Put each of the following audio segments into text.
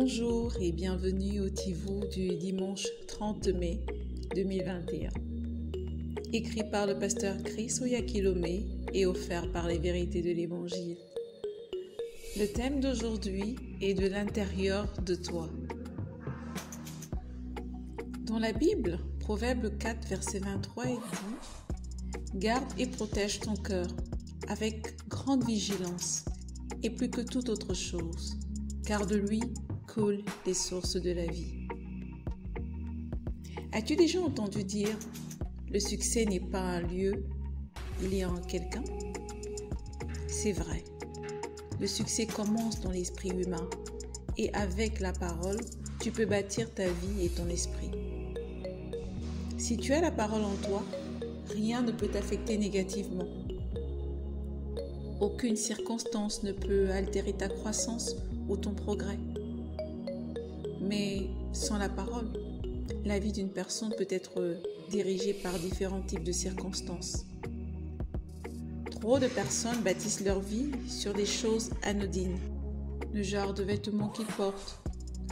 Bonjour et bienvenue au Tivou du dimanche 30 mai 2021. Écrit par le pasteur Chris Oyakilome et offert par les vérités de l'Évangile. Le thème d'aujourd'hui est de l'intérieur de toi. Dans la Bible, Proverbe 4, verset 23 est dit « Garde et protège ton cœur avec grande vigilance et plus que toute autre chose, car de lui coulent les sources de la vie. » As-tu déjà entendu dire « Le succès n'est pas un lieu, il est en quelqu'un » ? C'est vrai. Le succès commence dans l'esprit humain et avec la parole, tu peux bâtir ta vie et ton esprit. Si tu as la parole en toi, rien ne peut t'affecter négativement. Aucune circonstance ne peut altérer ta croissance ou ton progrès. Mais sans la parole, la vie d'une personne peut être dirigée par différents types de circonstances. Trop de personnes bâtissent leur vie sur des choses anodines, le genre de vêtements qu'ils portent,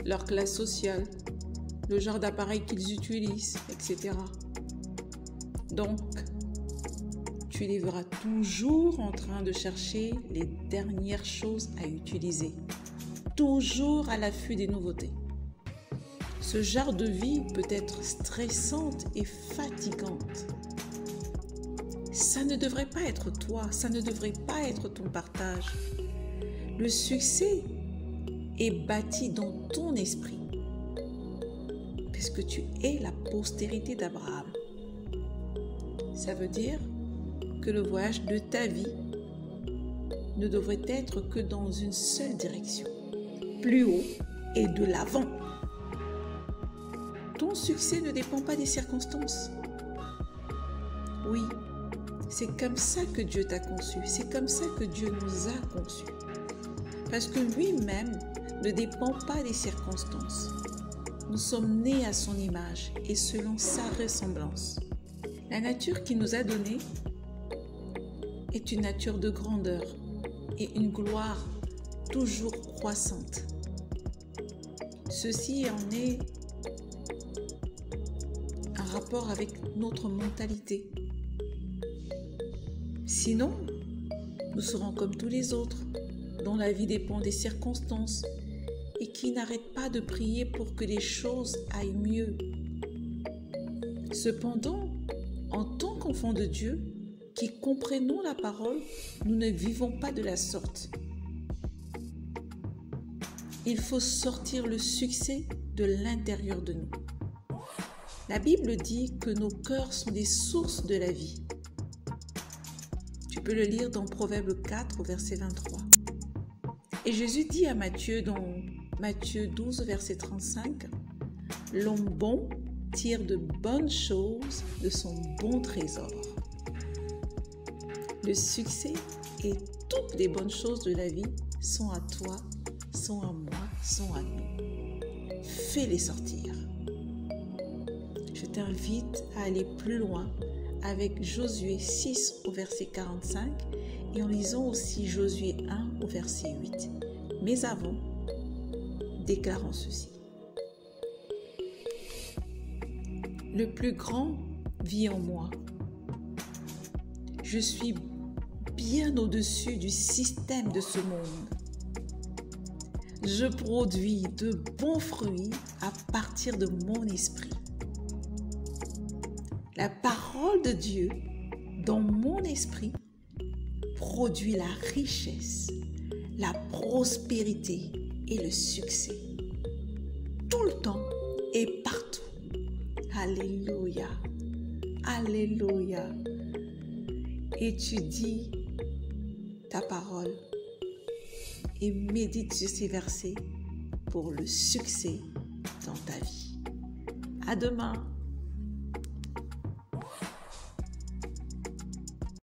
leur classe sociale, le genre d'appareil qu'ils utilisent, etc. Donc, tu les verras toujours en train de chercher les dernières choses à utiliser, toujours à l'affût des nouveautés. Ce genre de vie peut être stressante et fatigante. Ça ne devrait pas être toi, ça ne devrait pas être ton partage. Le succès est bâti dans ton esprit, parce que tu es la postérité d'Abraham. Ça veut dire que le voyage de ta vie ne devrait être que dans une seule direction, plus haut et de l'avant. Ton succès ne dépend pas des circonstances. Oui, c'est comme ça que Dieu t'a conçu, c'est comme ça que Dieu nous a conçus. Parce que lui-même ne dépend pas des circonstances. Nous sommes nés à son image et selon sa ressemblance. La nature qu'il nous a donnée est une nature de grandeur et une gloire toujours croissante. Ceci en est un rapport avec notre mentalité. Sinon, nous serons comme tous les autres, dont la vie dépend des circonstances et qui n'arrêtent pas de prier pour que les choses aillent mieux. Cependant, en tant qu'enfants de Dieu, qui comprenons la parole, nous ne vivons pas de la sorte. Il faut sortir le succès de l'intérieur de nous. La Bible dit que nos cœurs sont des sources de la vie. Tu peux le lire dans Proverbe 4, verset 23. Et Jésus dit à Matthieu, dans Matthieu 12, verset 35, « L'homme bon tire de bonnes choses de son bon trésor. » Le succès et toutes les bonnes choses de la vie sont à toi, sont à moi, sont à nous. Fais-les sortir. Je t'invite à aller plus loin avec Josué 6 au verset 45 et en lisant aussi Josué 1 au verset 8. Mais avant, déclarons ceci. Le plus grand vit en moi. Je suis bien au-dessus du système de ce monde. Je produis de bons fruits à partir de mon esprit. La parole de Dieu dans mon esprit produit la richesse, la prospérité et le succès. Tout le temps et partout. Alléluia. Alléluia. Étudie ta parole et médite sur ces versets pour le succès dans ta vie. À demain.